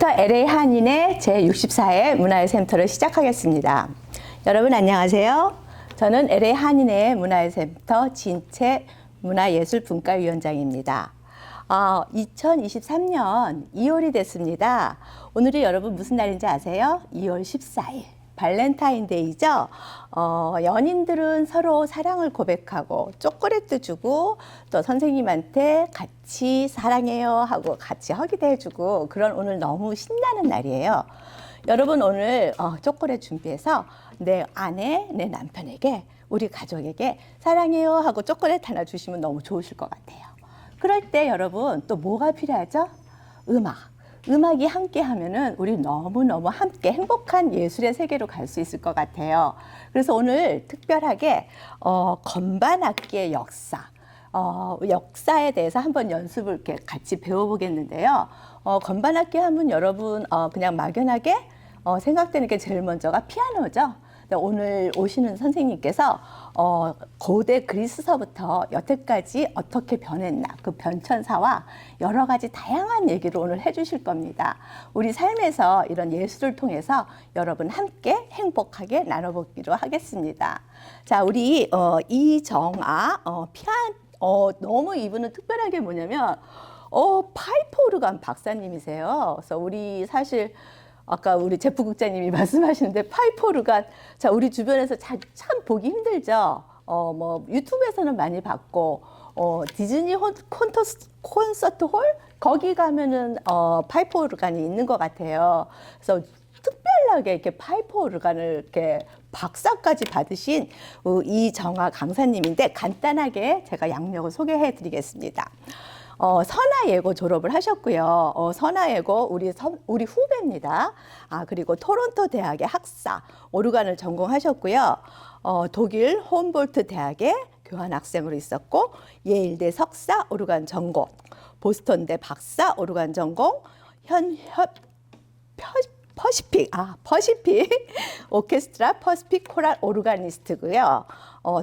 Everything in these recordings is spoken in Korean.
오늘부터 LA 한인의 제64회 문화의 센터를 시작하겠습니다. 여러분 안녕하세요. 저는 LA 한인의 문화의 센터 진채 문화예술분과위원장입니다. 2023년 2월이 됐습니다. 오늘이 여러분 무슨 날인지 아세요? 2월 14일. 발렌타인데이죠. 연인들은 서로 사랑을 고백하고 초콜릿도 주고 또 선생님한테 같이 사랑해요 하고 같이 허기도 해주고 그런 오늘 너무 신나는 날이에요. 여러분 오늘 초콜릿 준비해서 내 아내, 내 남편에게 우리 가족에게 사랑해요 하고 초콜릿 하나 주시면 너무 좋으실 것 같아요. 그럴 때 여러분 또 뭐가 필요하죠? 음악이 함께 하면은 우리 너무너무 함께 행복한 예술의 세계로 갈 수 있을 것 같아요. 그래서 오늘 특별하게 건반 악기의 역사에 대해서 한번 연습을 이렇게 같이 배워보겠는데요. 건반 악기 하면 여러분 그냥 막연하게 생각되는 게 제일 먼저가 피아노죠. 오늘 오시는 선생님께서 고대 그리스서부터 여태까지 어떻게 변했나 그 변천사와 여러 가지 다양한 얘기를 오늘 해주실 겁니다. 우리 삶에서 이런 예술을 통해서 여러분 함께 행복하게 나눠보기로 하겠습니다. 자, 우리 이정아 너무 이분은 특별하게 뭐냐면 파이프 오르간 박사님이세요. 그래서 우리 사실 아까 우리 제프 국장님이 말씀하시는데 파이프 오르간 자 우리 주변에서 참 보기 힘들죠. 뭐 유튜브에서는 많이 봤고 디즈니 콘서트 홀 거기 가면은 파이프 오르간이 있는 것 같아요. 그래서 특별하게 이렇게 파이프 오르간을 이렇게 박사까지 받으신 이정아 강사님인데 간단하게 제가 양력을 소개해 드리겠습니다. 선화예고 졸업을 하셨고요. 선화예고 우리 후배입니다. 그리고 토론토 대학의 학사 오르간을 전공하셨고요. 독일 홈볼트 대학에 교환학생으로 있었고 예일대 석사 오르간 전공, 보스턴대 박사 오르간 전공, 퍼시픽 오케스트라 퍼시픽 코랄 오르가니스트고요.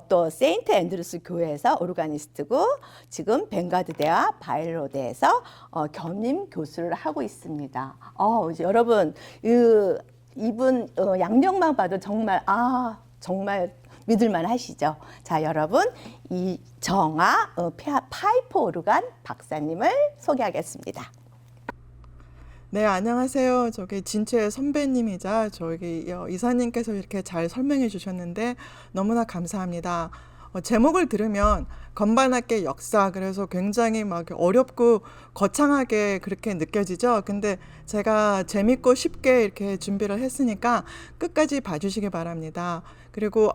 또 세인트 앤드루스 교회에서 오르가니스트고 지금 벵가드 대와 바일로대에서 겸임 교수를 하고 있습니다. 여러분 이분 양력만 봐도 정말 믿을만 하시죠. 자, 여러분 이정아 파이프 오르간 박사님을 소개하겠습니다. 네, 안녕하세요. 저기 진채 선배님이자 저기 이사님께서 이렇게 잘 설명해 주셨는데 너무나 감사합니다. 제목을 들으면 건반악기의 역사, 그래서 굉장히 막 어렵고 거창하게 그렇게 느껴지죠. 근데 제가 재밌고 쉽게 이렇게 준비를 했으니까 끝까지 봐주시기 바랍니다. 그리고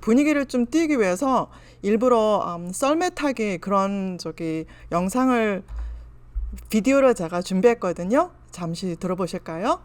분위기를 좀 띄기 위해서 일부러 썰매타기 그런 저기 영상을 비디오로 제가 준비했거든요. 잠시 들어보실까요?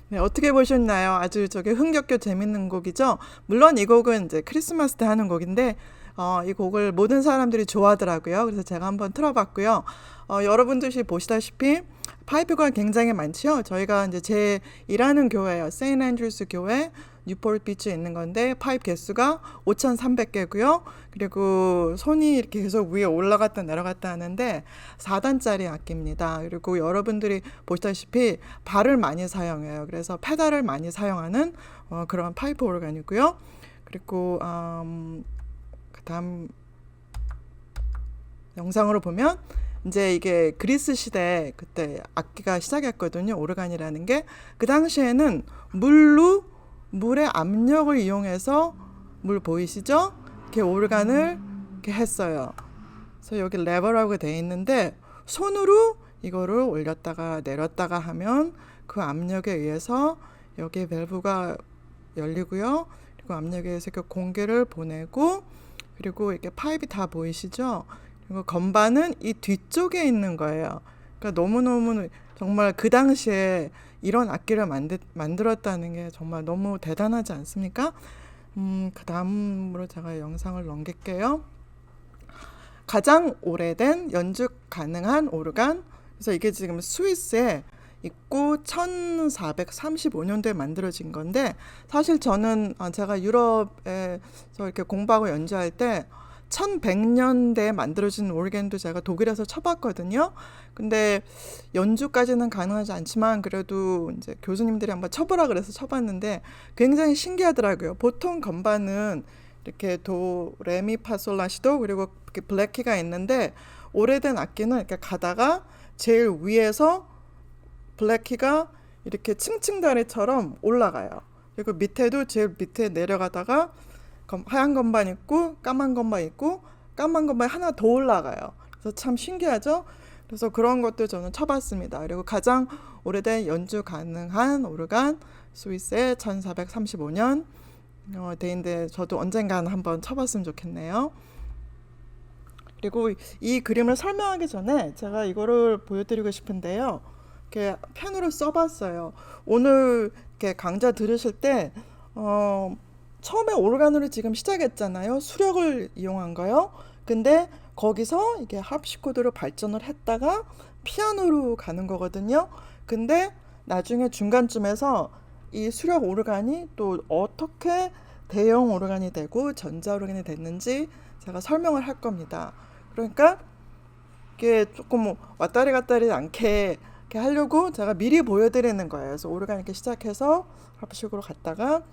네, 어떻게 보셨나요? 아주 저게 흥겹게 재밌는 곡이죠. 물론 이 곡은 이제 크리스마스 때 하는 곡인데 이 곡을 모든 사람들이 좋아하더라고요. 그래서 제가 한번 틀어봤고요. 여러분들이 보시다시피 파이프가 굉장히 많죠. 저희가 이제 제 일하는 교회예요. 세인트 앤드루스 교회 뉴포트 비치에 있는 건데 파이프 개수가 5,300개고요. 그리고 손이 이렇게 계속 위에 올라갔다 내려갔다 하는데 4단짜리 악기입니다. 그리고 여러분들이 보시다시피 발을 많이 사용해요. 그래서 페달을 많이 사용하는 그런 파이프 오르간이고요. 그리고 그다음 영상으로 보면 이제 이게 그리스 시대 그때 악기가 시작했거든요. 오르간이라는 게 그 당시에는 물의 압력을 이용해서 물 보이시죠? 이렇게 오르간을 이렇게 했어요. 그래서 여기 레버라고 되어 있는데 손으로 이거를 올렸다가 내렸다가 하면 그 압력에 의해서 여기 밸브가 열리고요. 그리고 압력에 의해서 이렇게 공기를 보내고 그리고 이렇게 파이프 다 보이시죠? 그리고 건반은 이 뒤쪽에 있는 거예요. 그러니까 너무너무 정말 그 당시에 이런 악기를 만들었다는 게 정말 너무 대단하지 않습니까? 그 다음으로 제가 영상을 넘길게요. 가장 오래된 연주 가능한 오르간. 그래서 이게 지금 스위스에 있고 1435년도에 만들어진 건데, 사실 저는 제가 유럽에서 이렇게 공부하고 연주할 때 1100년대에 만들어진 오르겐도 제가 독일에서 쳐봤거든요. 근데 연주까지는 가능하지 않지만 그래도 이제 교수님들이 한번 쳐보라 그래서 쳐봤는데 굉장히 신기하더라고요. 보통 건반은 이렇게 도, 레, 미, 파, 솔, 라, 시도 그리고 이렇게 블랙키가 있는데, 오래된 악기는 이렇게 가다가 제일 위에서 블랙키가 이렇게 층층다리처럼 올라가요. 그리고 밑에도 제일 밑에 내려가다가 하얀 건반 있고 까만 건반 있고 까만 건반이 하나 더 올라가요. 그래서 참 신기하죠? 그래서 그런 것도 저는 쳐봤습니다. 그리고 가장 오래된 연주 가능한 오르간 스위스의 1435년 대인데 저도 언젠가는 한번 쳐봤으면 좋겠네요. 그리고 이 그림을 설명하기 전에 제가 이거를 보여드리고 싶은데요. 이렇게 펜으로 써봤어요. 오늘 이렇게 강좌 들으실 때 처음에 오르간으로 지금 시작했잖아요. 수력을 이용한 거요. 근데 거기서 이게 하프시코드로 발전을 했다가 피아노로 가는 거거든요. 근데 나중에 중간쯤에서 이 수력 오르간이 또 어떻게 대형 오르간이 되고 전자 오르간이 됐는지 제가 설명을 할 겁니다. 그러니까 이게 조금 왔다리 갔다리 않게 이렇게 하려고 제가 미리 보여드리는 거예요. 그래서 오르간 이렇게 시작해서 하프식으로 갔다가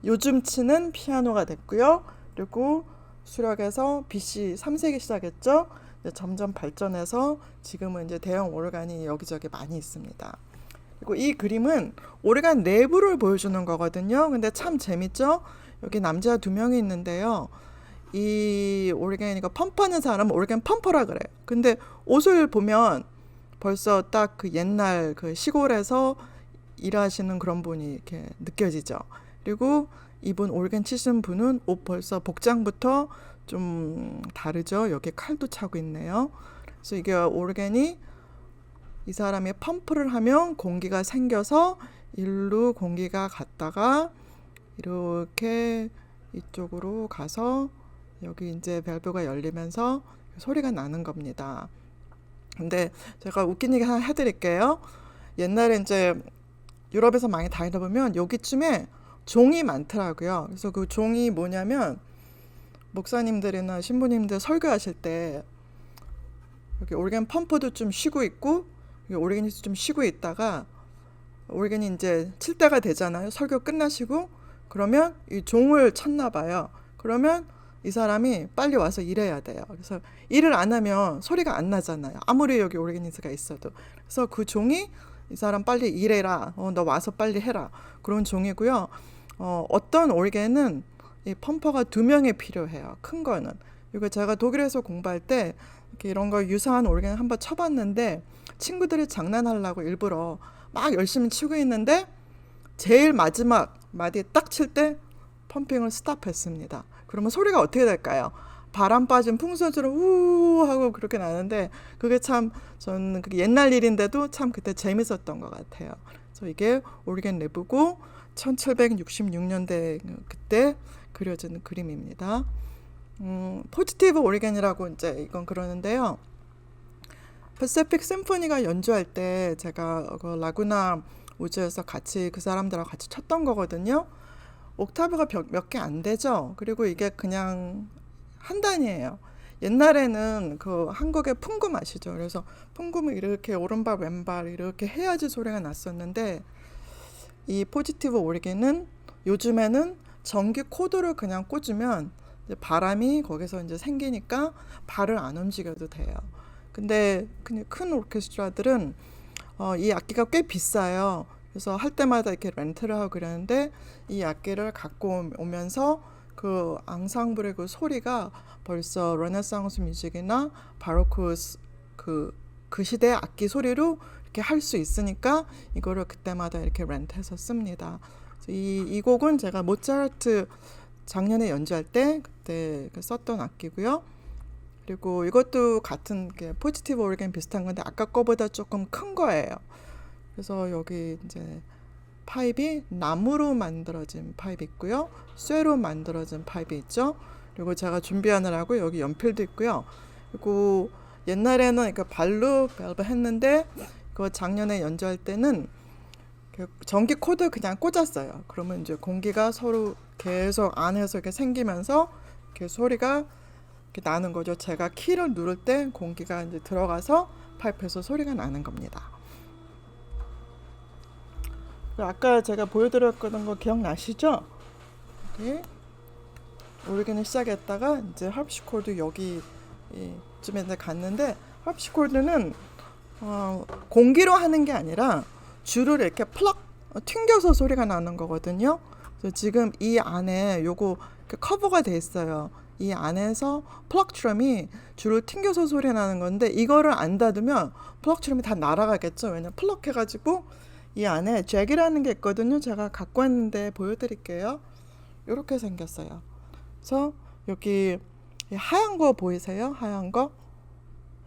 요즘 치는 피아노가 됐고요. 그리고 수력에서 BC 3세기 시작했죠. 점점 발전해서 지금은 이제 대형 오르간이 여기저기 많이 있습니다. 그리고 이 그림은 오르간 내부를 보여주는 거거든요. 근데 참 재밌죠? 여기 남자 2명이 있는데요. 이 오르간 이거 펌프하는 사람은 오르간 펌퍼라 그래요. 근데 옷을 보면 벌써 딱 그 옛날 그 시골에서 일하시는 그런 분이 이렇게 느껴지죠. 그리고 이분 오르간 치신 분은 옷 벌써 복장부터 좀 다르죠. 여기 칼도 차고 있네요. 그래서 이게 오르간이 이 사람이 펌프를 하면 공기가 생겨서 일로 공기가 갔다가 이렇게 이쪽으로 가서 여기 이제 밸브가 열리면서 소리가 나는 겁니다. 근데 제가 웃긴 얘기 하나 해드릴게요. 옛날에 이제 유럽에서 많이 다니다 보면 여기쯤에 종이 많더라고요. 그래서 그 종이 뭐냐면 목사님들이나 신부님들 설교하실 때 여기 오르간 펌프도 좀 쉬고 있고 오르간이스트 좀 쉬고 있다가 오르간이 이제 칠 때가 되잖아요. 설교 끝나시고 그러면 이 종을 쳤나 봐요. 그러면 이 사람이 빨리 와서 일해야 돼요. 그래서 일을 안 하면 소리가 안 나잖아요. 아무리 여기 오르간이스트가 있어도. 그래서 그 종이 이 사람 빨리 일해라. 너 와서 빨리 해라. 그런 종이고요. 어떤 오르간은 이 펌퍼가 2명이 필요해요. 큰 거는. 이거 제가 독일에서 공부할 때 이렇게 이런 거 유사한 오르간 한번 쳐봤는데 친구들이 장난하려고 일부러 막 열심히 치고 있는데 제일 마지막 마디 딱 칠 때 펌핑을 스탑했습니다. 그러면 소리가 어떻게 될까요? 바람 빠진 풍선처럼 우 하고 그렇게 나는데 그게 참 저는 그게 옛날 일인데도 참 그때 재밌었던 것 같아요. 그래서 이게 오르간 내부고 1766년대 그때 그려진 그림입니다. 포지티브 오르간이라고 이제 이건 그러는데요. 패시픽 심포니가 연주할 때 제가 그 라구나 우즈에서 같이 그 사람들하고 같이 쳤던 거거든요. 옥타브가 몇 개 안 되죠. 그리고 이게 그냥 한 단이에요. 옛날에는 그 한국의 풍금 아시죠? 그래서 풍금을 이렇게 오른발 왼발 이렇게 해야지 소리가 났었는데 이 포지티브 오르간은 요즘에는 전기 코드를 그냥 꽂으면 이제 바람이 거기서 이제 생기니까 발을 안 움직여도 돼요. 근데 그냥 큰 오케스트라들은 이 악기가 꽤 비싸요. 그래서 할 때마다 이렇게 렌트를 하고 그러는데 이 악기를 갖고 오면서 그 앙상블의 그 소리가 벌써 르네상스 뮤직이나 바로크 그 시대의 악기 소리로 이렇게 할 수 있으니까 이거를 그때마다 이렇게 렌트해서 씁니다. 이 곡은 제가 모차르트 작년에 연주할 때 그때 썼던 악기고요. 그리고 이것도 같은 게 포지티브 오르간 비슷한 건데 아까 거보다 조금 큰 거예요. 그래서 여기 이제 파입이 나무로 만들어진 파입이 있고요. 쇠로 만들어진 파입이 있죠. 그리고 제가 준비하느라고 여기 연필도 있고요. 그리고 옛날에는 그러니까 발로 밸브 했는데 그 작년에 연주할 때는 전기 코드 그냥 꽂았어요. 그러면 이제 공기가 서로 계속 안에서 이렇게 생기면서 이렇게 소리가 이렇게 나는 거죠. 제가 키를 누를 때 공기가 이제 들어가서 파이프에서 소리가 나는 겁니다. 아까 제가 보여드렸던 거 기억나시죠? 이렇게 오르간을 시작했다가 이제 하프시콜드 여기쯤에 이제 갔는데 하프시콜드는 공기로 하는 게 아니라 줄을 이렇게 플럭 튕겨서 소리가 나는 거거든요. 그래서 지금 이 안에 요거 커버가 돼 있어요. 이 안에서 플럭 트럼이 줄을 튕겨서 소리 나는 건데 이거를 안 닫으면 플럭 트럼이 다 날아가겠죠. 왜냐면 플럭 해가지고 이 안에 잭이라는 게 있거든요. 제가 갖고 왔는데 보여드릴게요. 이렇게 생겼어요. 그래서 여기 하얀 거 보이세요? 하얀 거?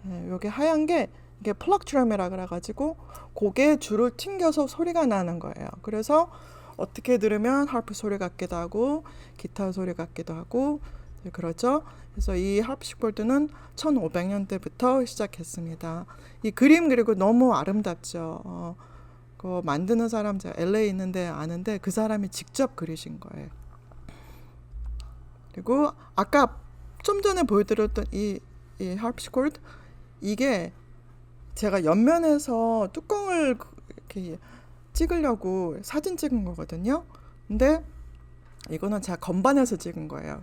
네, 여기 하얀 게 이게 플럭 트럼이라 그래가지고 고개 줄을 튕겨서 소리가 나는 거예요. 그래서 어떻게 들으면 하프 소리 같기도 하고 기타 소리 같기도 하고 그렇죠. 그래서 이 하프시콜드는 1500년대부터 시작했습니다. 이 그림 그리고 너무 아름답죠. 그 만드는 사람 제가 LA 있는데 아는데 그 사람이 직접 그리신 거예요. 그리고 아까 좀 전에 보여드렸던 이 하프시콜드 이게 제가 옆면에서 뚜껑을 이렇게 찍으려고 사진 찍은 거거든요. 근데 이거는 제가 건반에서 찍은 거예요.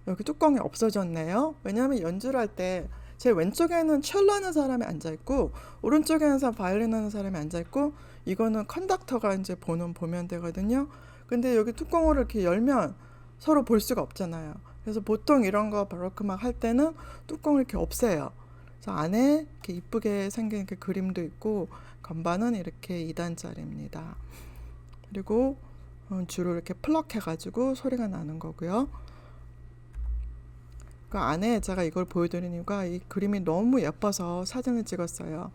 여기 뚜껑이 없어졌네요. 왜냐하면 연주를 할 때 제 왼쪽에는 첼로 하는 사람이 앉아있고 오른쪽에는 바이올린 하는 사람이 앉아있고 이거는 컨덕터가 이제 보면 되거든요. 근데 여기 뚜껑을 이렇게 열면 서로 볼 수가 없잖아요. 그래서 보통 이런 거 바로크 막 할 때는 뚜껑을 이렇게 없애요. 그래서 안에 이렇게 이쁘게 생긴 이렇게 그림도 있고 건반은 이렇게 2단짜리입니다. 그리고 줄을 이렇게 플럭 해가지고 소리가 나는 거고요. 그 안에 제가 이걸 보여드리는 이유가 이 그림이 너무 예뻐서 사진을 찍었어요.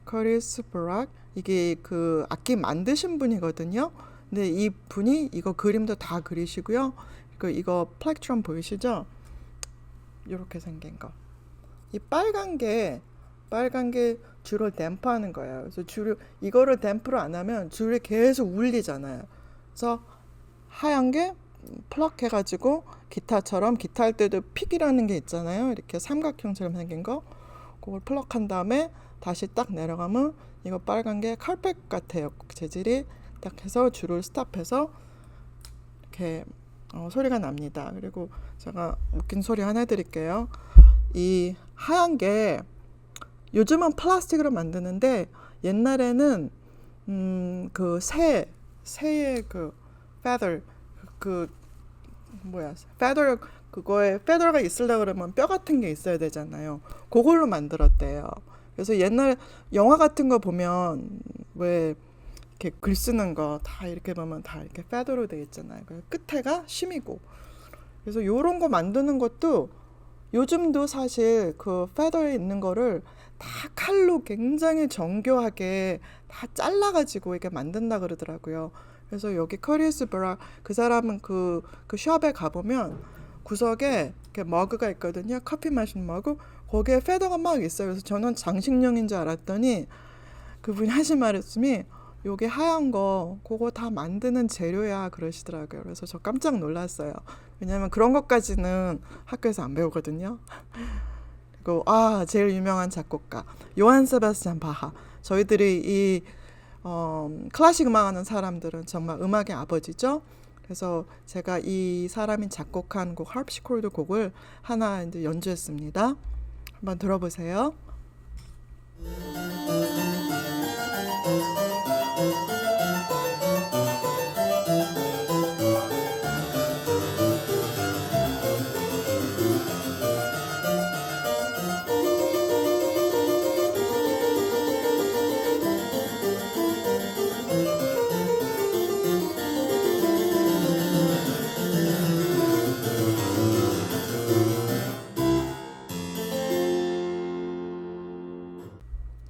커리스 브락 이게 그 악기 만드신 분이거든요. 근데 이 분이 이거 그림도 다 그리시고요. 이거 플렉트럼 보이시죠? 이렇게 생긴 거. 이 빨간 게 줄을 댐프하는 거예요. 그래서 이거를 댐프를 안 하면 줄이 계속 울리잖아요. 그래서 하얀 게 플럭 해가지고 기타처럼 기타 할 때도 픽이라는 게 있잖아요. 이렇게 삼각형처럼 생긴 거. 그걸 플럭한 다음에 다시 딱 내려가면 이거 빨간 게 칼백 같아요. 재질이 딱 해서 줄을 스탑해서 이렇게 소리가 납니다. 그리고 제가 웃긴 소리 하나 해드릴게요. 이 하얀 게 요즘은 플라스틱으로 만드는데 옛날에는 그 새의 그 feather feather 그거에 feather가 있으려고 그러면 뼈 같은 게 있어야 되잖아요. 그걸로 만들었대요. 그래서 옛날 영화 같은 거 보면 왜 이렇게 글 쓰는 거 다 이렇게 보면 다 이렇게 feather로 돼 있잖아요. 끝에가 심이고. 그래서 요런 거 만드는 것도 요즘도 사실 그 feather에 있는 거를 다 칼로 굉장히 정교하게 다 잘라가지고 이렇게 만든다 그러더라고요. 그래서 여기 커리스 브락 그 사람은 그 숍에 가보면 구석에 이렇게 머그가 있거든요. 커피 마시는 머그. 거기에 페더가 막 있어요. 그래서 저는 장식용인 줄 알았더니 그분이 하신 말씀이 요게 하얀 거 그거 다 만드는 재료야 그러시더라고요. 그래서 저 깜짝 놀랐어요. 왜냐하면 그런 것까지는 학교에서 안 배우거든요. 그리고 제일 유명한 작곡가 요한 세바스찬 바하. 저희들이 이 클래식 음악하는 사람들은 정말 음악의 아버지죠. 그래서 제가 이 사람이 작곡한 곡 하프시콜드 곡을 하나 이제 연주했습니다. 한번 들어보세요.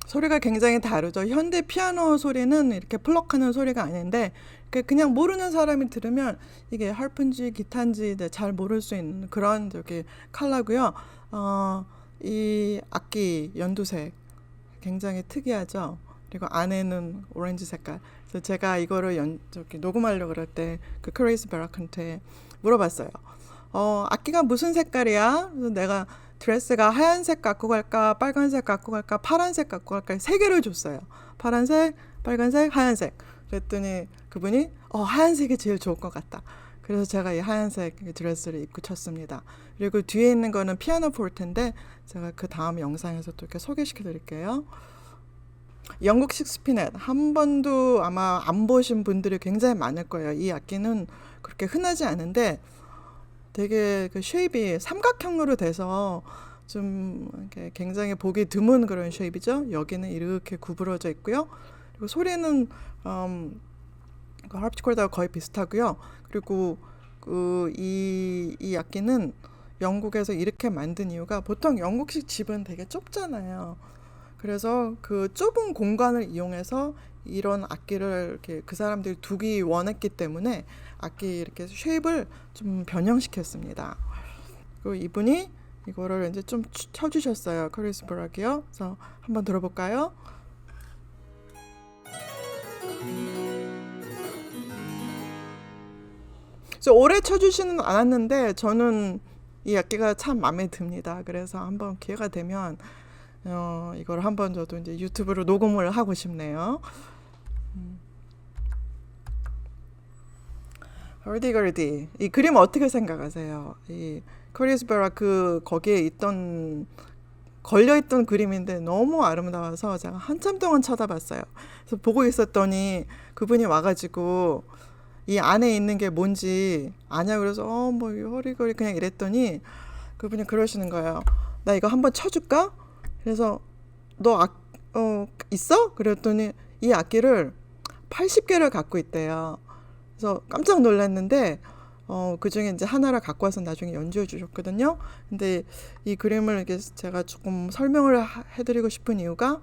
소리가 굉장히 다르죠. 현대 피아노 소리는 이렇게 플럭하는 소리가 아닌데 그냥 모르는 사람이 들으면 이게 harp인지 기타인지 잘 모를 수 있는 그런 저기 컬러고요. 이 악기 연두색 굉장히 특이하죠. 그리고 안에는 오렌지 색깔. 그래서 제가 이거를 저기 녹음하려고 그럴 때 그 크리스 베락한테 물어봤어요. 악기가 무슨 색깔이야? 그래서 내가 드레스가 하얀색 갖고 갈까, 빨간색 갖고 갈까, 파란색 갖고 갈까 세 개를 줬어요. 파란색, 빨간색, 하얀색. 그랬더니 그분이 하얀색이 제일 좋을 것 같다. 그래서 제가 이 하얀색 드레스를 입고 쳤습니다. 그리고 뒤에 있는 거는 피아노 포르테인데 제가 그 다음 영상에서 또 이렇게 소개시켜 드릴게요. 영국식 스피넷 한 번도 아마 안 보신 분들이 굉장히 많을 거예요. 이 악기는 그렇게 흔하지 않은데 되게 그 쉐입이 삼각형으로 돼서 좀 이렇게 굉장히 보기 드문 그런 쉐입이죠. 여기는 이렇게 구부러져 있고요. 그리고 소리는 그 하프코드하고 거의 비슷하고요. 그리고 이 악기는 영국에서 이렇게 만든 이유가 보통 영국식 집은 되게 좁잖아요. 그래서 그 좁은 공간을 이용해서 이런 악기를 이렇게 그 사람들이 두기 원했기 때문에 악기 이렇게 쉐입을 좀 변형시켰습니다. 그리고 이분이 이거를 이제 좀 쳐주셨어요. 크리스 베락이요. 그래서 한번 들어볼까요? 그래서 오래 쳐주지는 않았는데 저는 이 악기가 참 마음에 듭니다. 그래서 한번 기회가 되면 이걸 한번 저도 이제 유튜브로 녹음을 하고 싶네요. 헐디걸디 이 그림 어떻게 생각하세요? 이 크리스 베락 거기에 있던 걸려있던 그림인데 너무 아름다워서 제가 한참 동안 쳐다봤어요. 그래서 보고 있었더니 그분이 와가지고 이 안에 있는 게 뭔지 아냐 그래서 뭐 허리거리 그냥 이랬더니 그분이 그러시는 거예요. 나 이거 한번 쳐줄까? 그래서 너 있어? 그랬더니 이 악기를 80개를 갖고 있대요. 그래서 깜짝 놀랐는데 그 중에 이제 하나를 갖고 와서 나중에 연주해 주셨거든요. 근데 이 그림을 이렇게 제가 조금 설명을 해드리고 싶은 이유가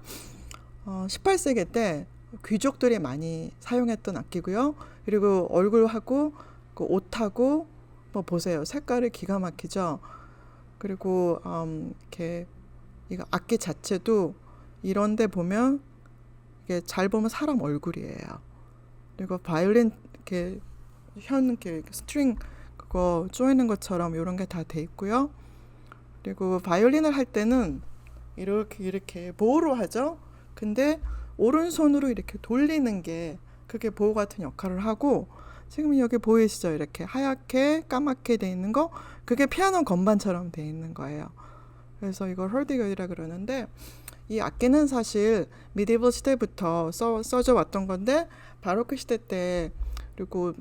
18세기 때 귀족들이 많이 사용했던 악기고요. 그리고 얼굴하고 그 옷하고 뭐 보세요. 색깔이 기가 막히죠. 그리고 이렇게 이거 악기 자체도 이런데 보면 이게 잘 보면 사람 얼굴이에요. 그리고 바이올린 이렇게 이렇게 스트링 그거 조이는 것처럼 이런 게 다 돼 있고요. 그리고 바이올린을 할 때는 이렇게 보호로 하죠. 근데 오른손으로 이렇게 돌리는 게 그게 보호 같은 역할을 하고 지금 여기 보이시죠? 이렇게 하얗게 까맣게 돼 있는 거 그게 피아노 건반처럼 돼 있는 거예요. 그래서 이걸 헐디걸이라 그러는데 이 악기는 사실 미디벌 시대부터 써져 왔던 건데 바로크 시대 때 그리고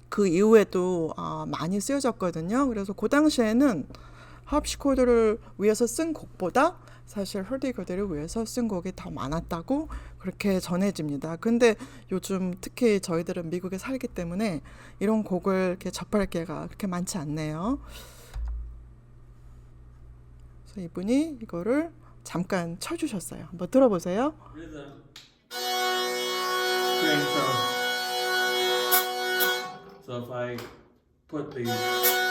그 이후에도 많이 쓰여졌거든요. 그래서 그 당시에는 하프시코드를 위해서 쓴 곡보다 사실 헐디걸을 위해서 쓴 곡이 더 많았다고 그렇게 전해집니다. 근데 요즘 특히 저희들은 미국에 살기 때문에 이런 곡을 이렇게 접할 기회가 그렇게 많지 않네요. 그래서 이분이 이거를 잠깐 쳐주셨어요. 한번 들어보세요. Rhythm. String tone. So if I put the rhythm.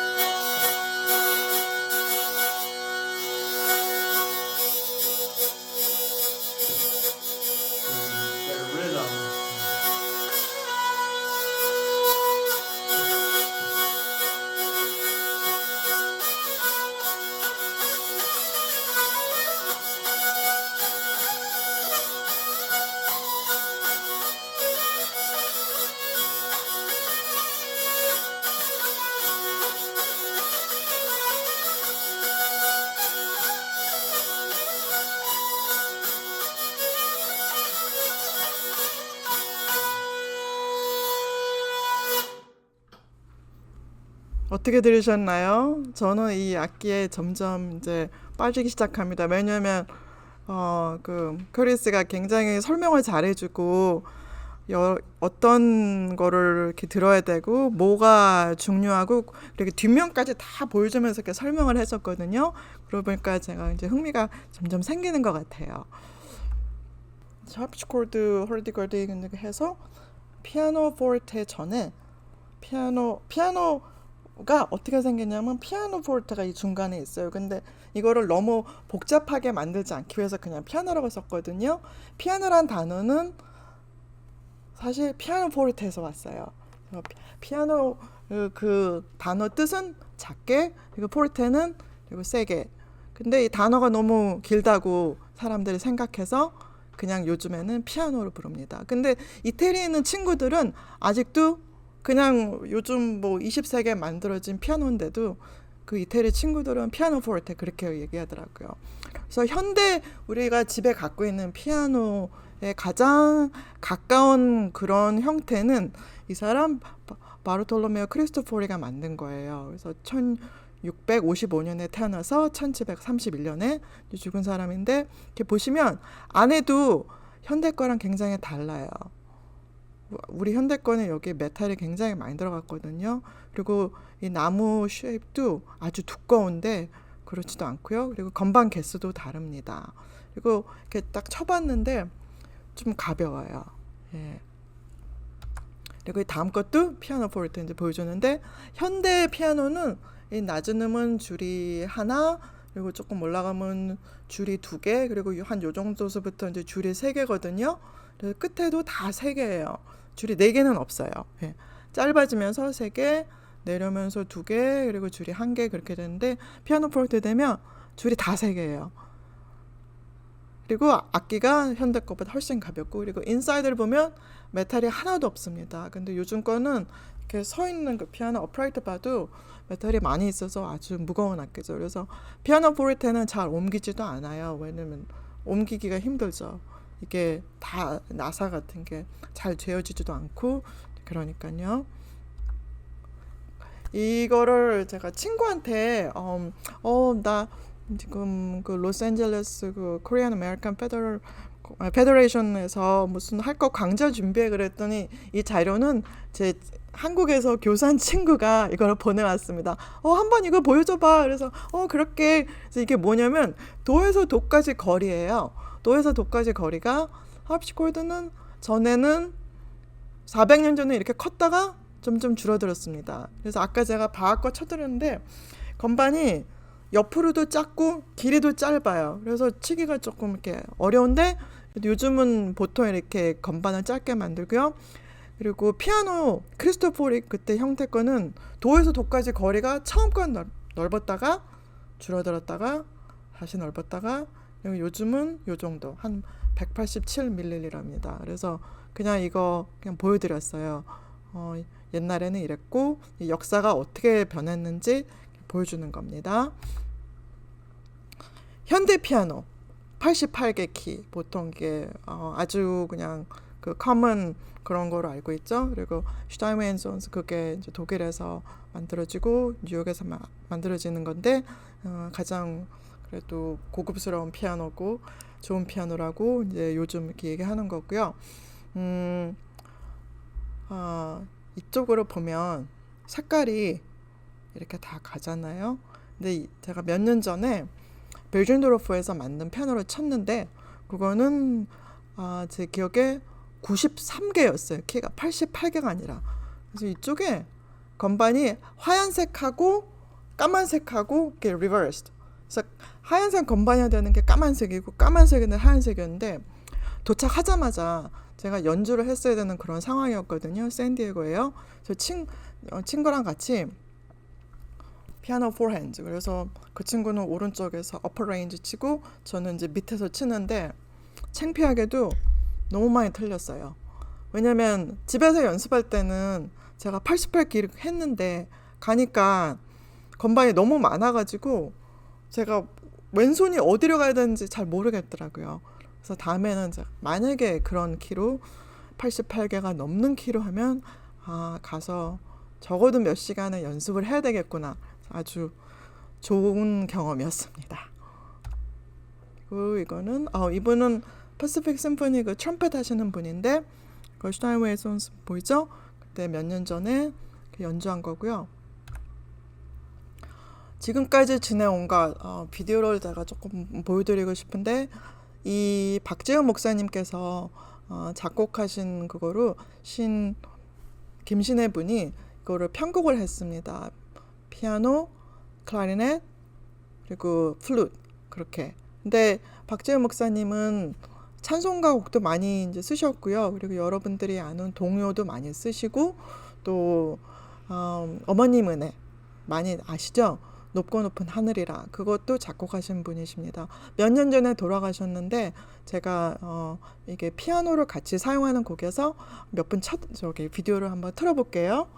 어떻게 들으셨나요? 저는 이 악기에 점점 이제 빠지기 시작합니다. 왜냐하면 그 크리스가 굉장히 설명을 잘해주고 어떤 거를 이렇게 들어야 되고 뭐가 중요하고 이렇게 뒷면까지 다 보여주면서 이렇게 설명을 했었거든요. 그러고 보니까 제가 이제 흥미가 점점 생기는 것 같아요. 하프시코드 헐디걸디 해서 피아노 포르테 전에 피아노가 어떻게 생겼냐면 피아노 포르테가 이 중간에 있어요. 근데 이거를 너무 복잡하게 만들지 않기 위해서 그냥 피아노라고 썼거든요. 피아노란 단어는 사실 피아노 포르테에서 왔어요. 피아노 그 단어 뜻은 작게, 그리고 포르테는 그리고 세게. 근데 이 단어가 너무 길다고 사람들이 생각해서 그냥 요즘에는 피아노를 부릅니다. 근데 이태리에 있는 친구들은 아직도 그냥 요즘 뭐 20세기에 만들어진 피아노인데도 그 이태리 친구들은 피아노 포르테 그렇게 얘기하더라고요. 그래서 현대 우리가 집에 갖고 있는 피아노의 가장 가까운 그런 형태는 이 사람 바르톨로메오 크리스토포리가 만든 거예요. 그래서 1655년에 태어나서 1731년에 죽은 사람인데, 이렇게 보시면 안에도 현대 거랑 굉장히 달라요. 우리 현대 거는 여기 메탈이 굉장히 많이 들어갔거든요. 그리고 이 나무 쉐입도 아주 두꺼운데 그렇지도 않고요. 그리고 건반 개수도 다릅니다. 그리고 이렇게 딱 쳐봤는데 좀 가벼워요. 예. 그리고 이 다음 것도 피아노 포르테 이제 보여주는데, 현대 피아노는 이 낮은 음은 줄이 하나, 그리고 조금 올라가면 줄이 두 개, 그리고 한 요 정도서부터 이제 줄이 세 개거든요. 그래서 끝에도 다 세 개예요. 줄이 네 개는 없어요. 예. 짧아지면서 세 개, 내려면서 두 개, 그리고 줄이 한 개 그렇게 되는데, 피아노 포르테 되면 줄이 다 세 개예요. 그리고 악기가 현대 것보다 훨씬 가볍고, 그리고 인사이드를 보면 메탈이 하나도 없습니다. 근데 요즘 거는 이렇게 서 있는 그 피아노 어프라이트 봐도 메탈이 많이 있어서 아주 무거운 악기죠. 그래서 피아노 포르테는 잘 옮기지도 않아요. 왜냐면 옮기기가 힘들죠. 이게 다 나사 같은 게 잘 죄어지지도 않고, 그러니까요. 이거를 제가 친구한테 나 지금 그 로스앤젤레스 그 코리안 아메리칸 페더레이션에서 무슨 할 거 강좌 준비해 그랬더니, 이 자료는 제 한국에서 교사한 친구가 이걸 보내왔습니다. 한번 이거 보여줘봐. 그래서 그렇게. 그래서 이게 뭐냐면 도에서 도까지 거리예요. 도에서 도까지 거리가, 하프시코드는 전에는 400년 전에 이렇게 컸다가 점점 줄어들었습니다. 그래서 아까 제가 바악과 쳐드렸는데 건반이 옆으로도 작고 길이도 짧아요. 그래서 치기가 조금 이렇게 어려운데, 요즘은 보통 이렇게 건반을 짧게 만들고요. 그리고 피아노 크리스토포리 그때 형태 거는 도에서 도까지 거리가 처음 건 넓었다가 줄어들었다가 다시 넓었다가, 그리고 요즘은 요 정도 한 187ml랍니다. 그래서 그냥 이거 그냥 보여드렸어요. 옛날에는 이랬고 이 역사가 어떻게 변했는지 보여주는 겁니다. 현대 피아노 88개 키, 보통 이게 아주 그냥 그 커먼 그런 거로 알고 있죠. 그리고 슈타인웨이 앤 손스, 그게 이제 독일에서 만들어지고 뉴욕에서 만들어지는 건데, 가장 그래도 고급스러운 피아노고 좋은 피아노라고 이제 요즘 이렇게 얘기하는 거고요. 이쪽으로 보면 색깔이 이렇게 다 가잖아요. 근데 제가 몇 년 전에 벨준도르프에서 만든 피아노를 쳤는데, 그거는 제 기억에 93개였어요. 키가 88개가 아니라. 그래서 이쪽에 건반이 하얀색하고 까만색하고 이렇게 리버스드. 그래서 하얀색 건반이어야 되는 게 까만색이고 까만색은 하얀색이었는데, 도착하자마자 제가 연주를 했어야 되는 그런 상황이었거든요. 샌디에고예요. 그래서 친구랑 같이 피아노 4핸즈. 그래서 그 친구는 오른쪽에서 어퍼 레인지 치고 저는 이제 밑에서 치는데, 창피하게도 너무 많이 틀렸어요. 왜냐면 집에서 연습할 때는 제가 88기 했는데 가니까 건반이 너무 많아가지고 제가 왼손이 어디로 가야 되는지 잘 모르겠더라고요. 그래서 다음에는 만약에 그런 키로 88개가 넘는 키로 하면 가서 적어도 몇 시간을 연습을 해야 되겠구나. 아주 좋은 경험이었습니다. 그리고 이거는 이분은 퍼시픽 심포니 그 트럼펫 하시는 분인데, 그 슈타인웨이 손스 보이죠? 그때 몇 년 전에 연주한 거고요. 지금까지 지내온 거 비디오를 제가 조금 보여드리고 싶은데, 이 박재현 목사님께서 작곡하신 그거로 김신혜 분이 이거를 편곡을 했습니다. 피아노, 클라리넷, 그리고 플룻 그렇게. 근데 박재현 목사님은 찬송가 곡도 많이 이제 쓰셨고요. 그리고 여러분들이 아는 동요도 많이 쓰시고 또 어머님 은혜 많이 아시죠? 높고 높은 하늘이라 그것도 작곡하신 분이십니다. 몇 년 전에 돌아가셨는데 제가 이게 피아노를 같이 사용하는 곡에서 몇 분 저기 비디오를 한번 틀어볼게요.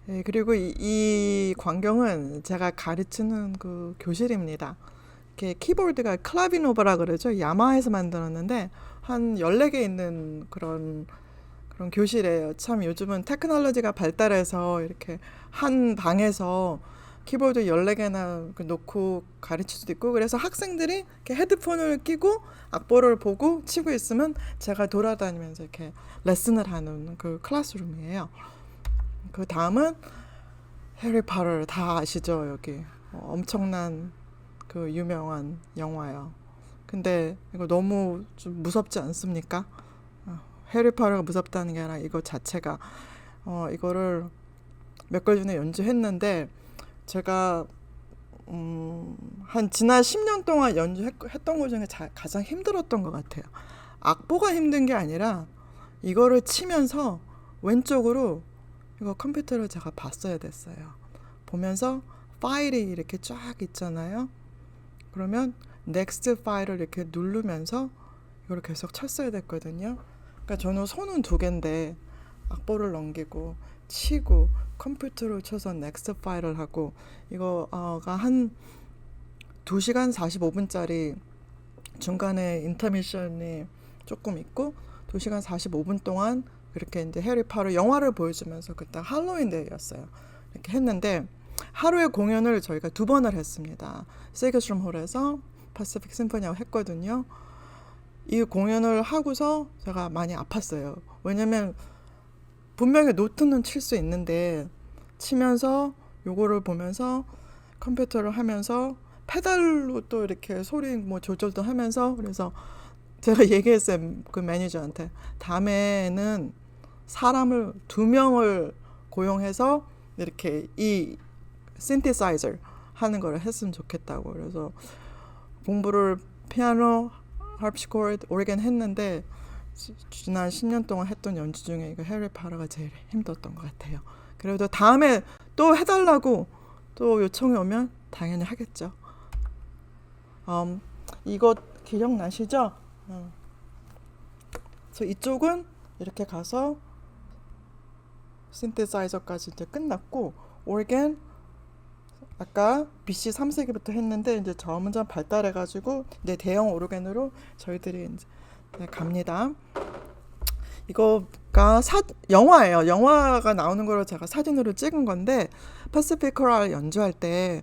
네, 그리고 이 광경은 제가 가르치는 그 교실입니다. 이렇게 키보드가 클라비노바라 그러죠. 야마하에서 만들었는데 한 14개 있는 그런 교실이에요. 참 요즘은 테크놀로지가 발달해서 이렇게 한 방에서 키보드 14개나 놓고 가르칠 수도 있고 그래서 학생들이 이렇게 헤드폰을 끼고 악보를 보고 치고 있으면 제가 돌아다니면서 이렇게 레슨을 하는 그 클래스룸이에요. 그 다음은 해리포터 다 아시죠? 여기 엄청난 그 유명한 영화요. 근데 이거 너무 좀 무섭지 않습니까? 해리포터가 무섭다는 게 아니라 이거 자체가 이거를 몇 달 전에 연주했는데 제가 한 지난 10년 동안 연주했던 것 중에 가장 힘들었던 것 같아요. 악보가 힘든 게 아니라 이거를 치면서 왼쪽으로 이거 컴퓨터를 제가 봤어야 됐어요. 보면서 파일이 이렇게 쫙 있잖아요. 그러면 넥스트 파일을 이렇게 누르면서 이걸 계속 쳤어야 됐거든요. 그러니까 저는 손은 2개인데 악보를 넘기고 치고 컴퓨터로 쳐서 넥스트 파일을 하고 이거가 한 2시간 45분짜리 중간에 인터미션이 조금 있고 2시간 45분 동안 그렇게 이제 해리포터 영화를 보여주면서 그때 할로윈 데이였어요. 이렇게 했는데 하루에 공연을 저희가 2번을 했습니다. 세계스럼 홀에서 파시픽 심포니하고 했거든요. 이 공연을 하고서 제가 많이 아팠어요. 왜냐면 분명히 노트는 칠 수 있는데 치면서 요거를 보면서 컴퓨터를 하면서 페달로 또 이렇게 소리 뭐 조절도 하면서 그래서 제가 얘기했어요. 그 매니저한테 다음에는 사람을 2명을 고용해서 이렇게 이 신티사이저 하는 걸 했으면 좋겠다고. 그래서 공부를 피아노, 하프시코드, 오르간 했는데 지난 10년 동안 했던 연주 중에 이거 해리포터가 제일 힘들었던 것 같아요. 그래도 다음에 또 해달라고 또 요청이 오면 당연히 하겠죠. 이거 기억나시죠? 그래서 이쪽은 이렇게 가서 신테사이저까지 이제 끝났고 오르겐 아까 BC 3세기부터 했는데 이제 점점 발달해가지고 이제 대형 오르겐으로 저희들이 이제 갑니다. 이거가 영화예요. 영화가 나오는 거로 제가 사진으로 찍은 건데 패시픽 코랄 연주할 때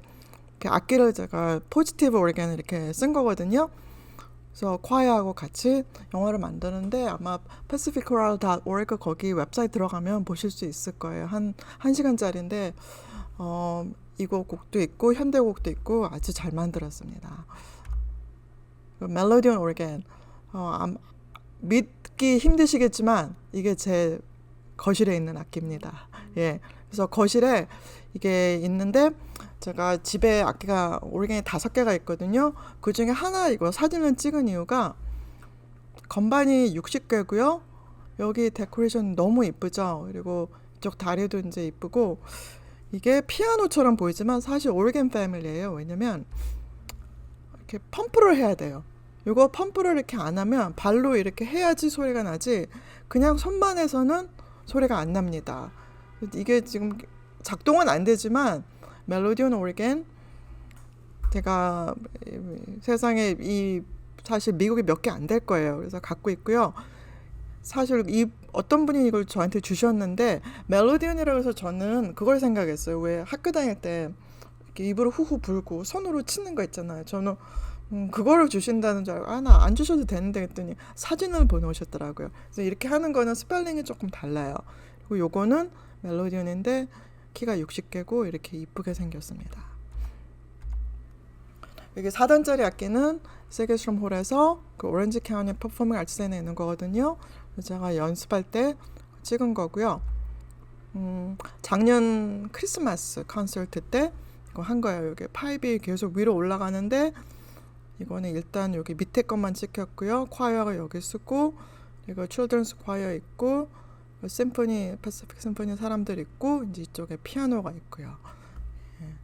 이렇게 악기를 제가 포지티브 오르겐을 이렇게 쓴 거거든요. 그래서 콰이어하고 같이 영화를 만드는데 아마 pacificchoral.org 거기 웹사이트 들어가면 보실 수 있을 거예요. 한 1시간짜리인데 이거 곡도 있고 현대곡도 있고 아주 잘 만들었습니다. 멜로디온 오르겐 믿기 힘드시겠지만 이게 제 거실에 있는 악기입니다. 예, 그래서 거실에 이게 있는데 제가 집에 악기가 오르겐이 5개가 있거든요. 그 중에 하나 이거 사진을 찍은 이유가 건반이 60개고요. 여기 데코레이션 너무 이쁘죠. 그리고 이쪽 다리도 이제 이쁘고 이게 피아노처럼 보이지만 사실 오르겐 패밀리예요. 왜냐면 이렇게 펌프를 해야 돼요. 이거 펌프를 이렇게 안 하면 발로 이렇게 해야지 소리가 나지 그냥 손만 해서는 소리가 안 납니다. 이게 지금 작동은 안 되지만 멜로디온 오르겐 제가 세상에 사실 미국에 몇 개 안 될 거예요. 그래서 갖고 있고요. 사실 어떤 분이 이걸 저한테 주셨는데 멜로디온이라고 해서 저는 그걸 생각했어요. 왜 학교 다닐 때 이렇게 입으로 후후 불고 손으로 치는 거 있잖아요. 저는 그거를 주신다는 줄 알고 나 안 주셔도 되는데 했더니 사진을 보내오셨더라고요. 그래서 이렇게 하는 거는 스펠링이 조금 달라요. 그리고 요거는 멜로디온인데 키가 60개고 이렇게 이쁘게 생겼습니다. 여기 4단짜리 악기는 세게스트롬 홀에서 그 오렌지 카운티 퍼포밍 아트센에 있는 거거든요. 제가 연습할 때 찍은 거고요. 작년 크리스마스 콘서트 때 이거 한 거예요. 여기 파이프이 계속 위로 올라가는데 이거는 일단 여기 밑에 것만 찍혔고요. 콰이어가 여기 쓰고 이거 칠드런스 콰이어 있고 심포니 패시픽 심포니 사람들 있고 이제 이쪽에 피아노가 있고요. 예.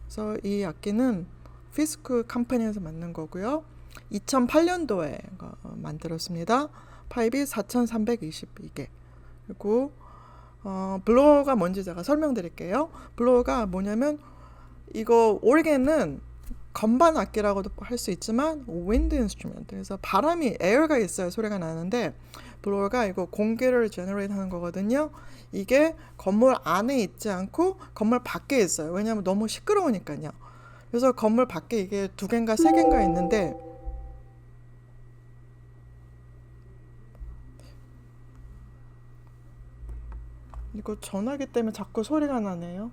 그래서 이 악기는 피스크 컴퍼니에서 만든 거고요. 2008년도에 만들었습니다. 파이비 4,322개. 그리고 블로어가 뭔지 제가 설명드릴게요. 블로어가 뭐냐면 이거 오르겐은 건반 악기라고도 할 수 있지만 윈드 인스트루먼트. 그래서 바람이 에어가 있어야 소리가 나는데 블로어가 이거 공기를 제너레이트 하는 거거든요. 이게 건물 안에 있지 않고 건물 밖에 있어요. 왜냐하면 너무 시끄러우니까요. 그래서 건물 밖에 이게 2개인가 3개인가 있는데 이거 전화기 때문에 자꾸 소리가 나네요.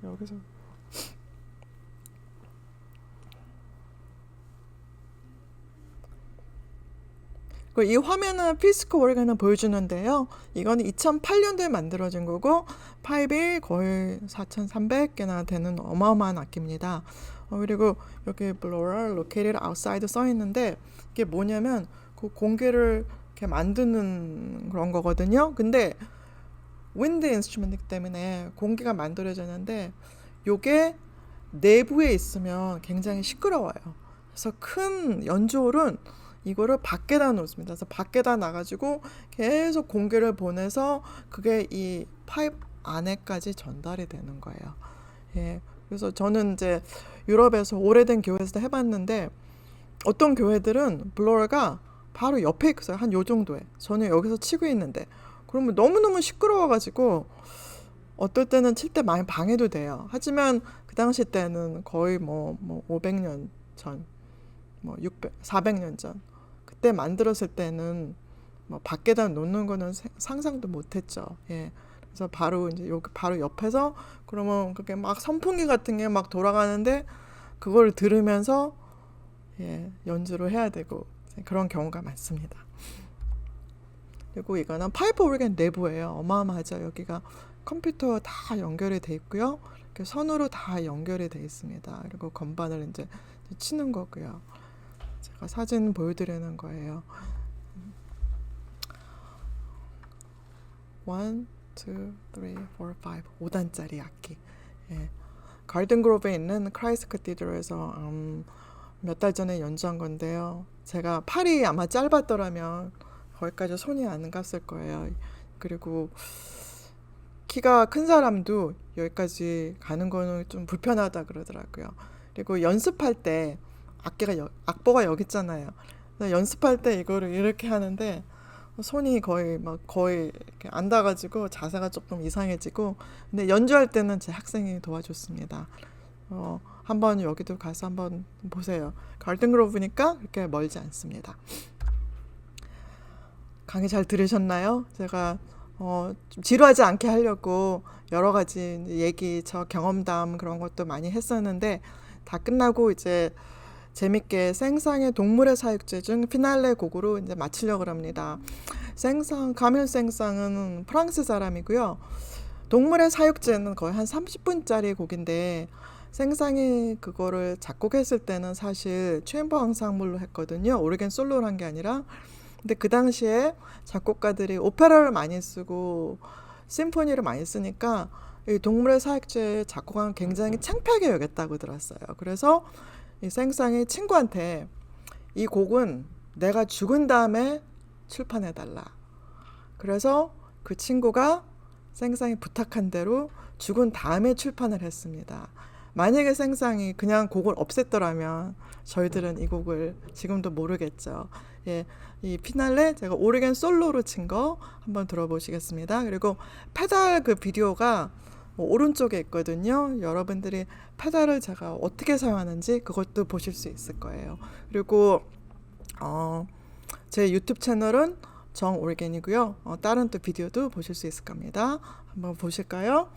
여기서 이 화면은 피스크 오르겐을 보여주는데요. 이건 2008년도에 만들어진 거고 파이비 거의 4,300개나 되는 어마어마한 악기입니다. 그리고 여기 blower located outside 써 있는데 이게 뭐냐면 그 공기를 이렇게 만드는 그런 거거든요. 근데 윈드 인스트루먼트 때문에 공기가 만들어지는데 요게 내부에 있으면 굉장히 시끄러워요. 그래서 큰 연주홀은 이거를 밖에다 놓습니다. 그래서 밖에다 놔가지고 계속 공기를 보내서 그게 이 파이프 안에까지 전달이 되는 거예요. 예. 그래서 저는 이제 유럽에서 오래된 교회에서 해봤는데 어떤 교회들은 블로어가 바로 옆에 있어요. 한 요 정도에. 저는 여기서 치고 있는데 그러면 너무너무 시끄러워가지고 어떨 때는 칠 때 많이 방해도 돼요. 하지만 그 당시 때는 거의 뭐 500년 전, 400년 전 그때 만들었을 때는 뭐 밖에다 놓는 거는 상상도 못했죠. 예. 그래서 바로 이제 여기 바로 옆에서 그러면 그게 막 선풍기 같은 게 막 돌아가는데 그걸 들으면서 예, 연주를 해야 되고 그런 경우가 많습니다. 그리고 이거는 파이프 오르겐 내부예요. 어마어마하죠. 여기가 컴퓨터 다 연결이 돼 있고요. 이렇게 선으로 다 연결이 돼 있습니다. 그리고 건반을 이제 치는 거고요. 제가 사진 보여드리는 거예요. 1, 2, 3, 4, 5 5단짜리 악기. 예. 가든그로브에 있는 크라이스트 카테드럴에서 몇 달 전에 연주한 건데요. 제가 팔이 아마 짧았더라면 거기까지 손이 안 갔을 거예요. 그리고 키가 큰 사람도 여기까지 가는 거는 좀 불편하다 그러더라고요. 그리고 연습할 때 악보가 여기 있잖아요. 연습할 때 이거를 이렇게 하는데 손이 거의 이렇게 안 닿아가지고 자세가 조금 이상해지고, 근데 연주할 때는 제 학생이 도와줬습니다. 한번 여기도 가서 한번 보세요. 가든그로브니까 그렇게 멀지 않습니다. 강의 잘 들으셨나요? 제가 좀 지루하지 않게 하려고 여러 가지 얘기, 저 경험담 그런 것도 많이 했었는데, 다 끝나고 이제 재밌게 생상의 동물의 사육제 중 피날레 곡으로 이제 마치려고 합니다. 카밀 생상은 프랑스 사람이고요. 동물의 사육제는 거의 한 30분짜리 곡인데, 생상이 그거를 작곡했을 때는 사실 챔버 앙상블로 했거든요. 오르겐 솔로로 한 게 아니라. 근데 그 당시에 작곡가들이 오페라를 많이 쓰고 심포니를 많이 쓰니까 이 동물의 사육제 작곡은 굉장히 창피하게 여겼다고 들었어요. 그래서 이 생상이 친구한테 이 곡은 내가 죽은 다음에 출판해달라. 그래서 그 친구가 생상이 부탁한 대로 죽은 다음에 출판을 했습니다. 만약에 생상이 그냥 곡을 없앴더라면 저희들은 이 곡을 지금도 모르겠죠. 예, 이 피날레 제가 오르겐 솔로로 친 거 한번 들어보시겠습니다. 그리고 페달 그 비디오가 오른쪽에 있거든요. 여러분들이 페달을 제가 어떻게 사용하는지 그것도 보실 수 있을 거예요. 그리고 제 유튜브 채널은 정올겐이고요. 다른 또 비디오도 보실 수 있을 겁니다. 한번 보실까요?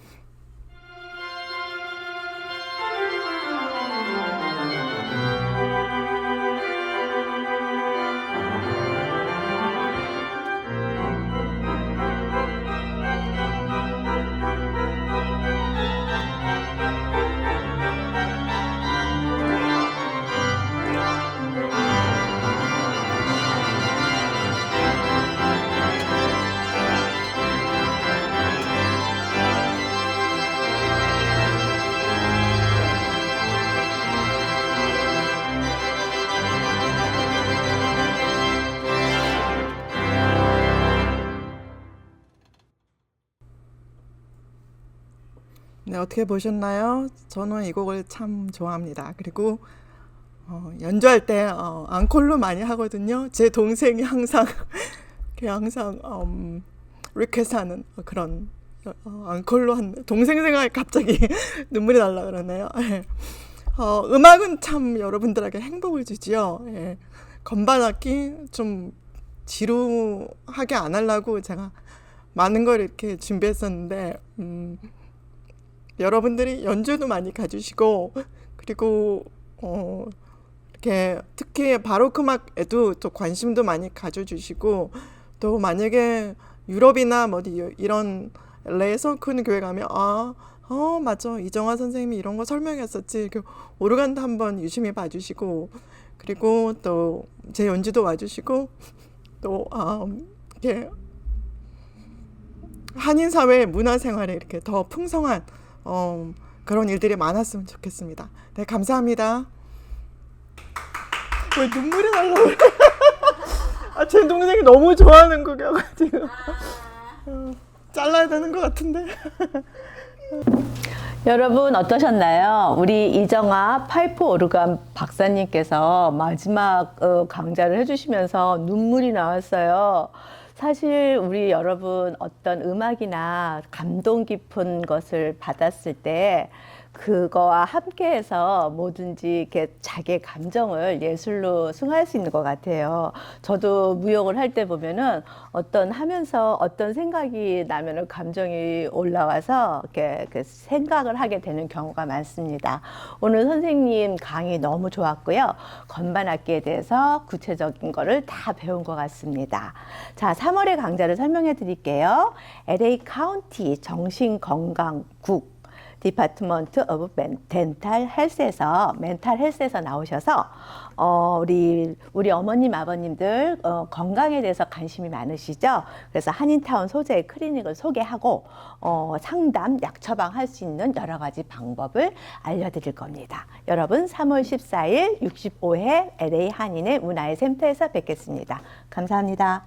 네, 어떻게 보셨나요? 저는 이 곡을 참 좋아합니다. 그리고 연주할 때 앙콜로 많이 하거든요. 제 동생이 항상 리퀘스트하는 그런 앙콜로 한 동생 생각에 갑자기 눈물이 날라 그러네요. 음악은 참 여러분들에게 행복을 주지요. 예. 건반악기 좀 지루하게 안 하려고 제가 많은 걸 이렇게 준비했었는데 여러분들이 연주도 많이 가주시고, 그리고 이렇게 특히 바로크 음악에도 또 관심도 많이 가져주시고, 또 만약에 유럽이나 뭐 이런 레에서 큰 교회 가면 맞아, 이정화 선생님이 이런 거 설명했었지, 이렇게 오르간도 한번 유심히 봐주시고, 그리고 또 제 연주도 와주시고, 또 이렇게 한인 사회 문화 생활에 이렇게 더 풍성한 그런 일들이 많았으면 좋겠습니다. 네, 감사합니다. 왜 눈물이 날라오래? 제 동생이 너무 좋아하는 곡이어가지고 잘라야 되는 것 같은데. 여러분 어떠셨나요? 우리 이정아 파이프 오르간 박사님께서 마지막 강좌를 해주시면서 눈물이 나왔어요. 사실 우리 여러분 어떤 음악이나 감동 깊은 것을 받았을 때 그거와 함께해서 뭐든지 이렇게 자기의 감정을 예술로 승화할 수 있는 것 같아요. 저도 무용을 할 때 보면은 하면서 어떤 생각이 나면은 감정이 올라와서 이렇게 그 생각을 하게 되는 경우가 많습니다. 오늘 선생님 강의 너무 좋았고요. 건반 악기에 대해서 구체적인 거를 다 배운 것 같습니다. 자, 3월의 강좌를 설명해 드릴게요. LA 카운티 정신건강국 디파트먼트 오브 멘탈 헬스에서 나오셔서 우리 어머님 아버님들 건강에 대해서 관심이 많으시죠? 그래서 한인타운 소재의 클리닉을 소개하고 상담, 약 처방할 수 있는 여러 가지 방법을 알려드릴 겁니다. 여러분 3월 14일 65회 LA 한인의 문화의 센터에서 뵙겠습니다. 감사합니다.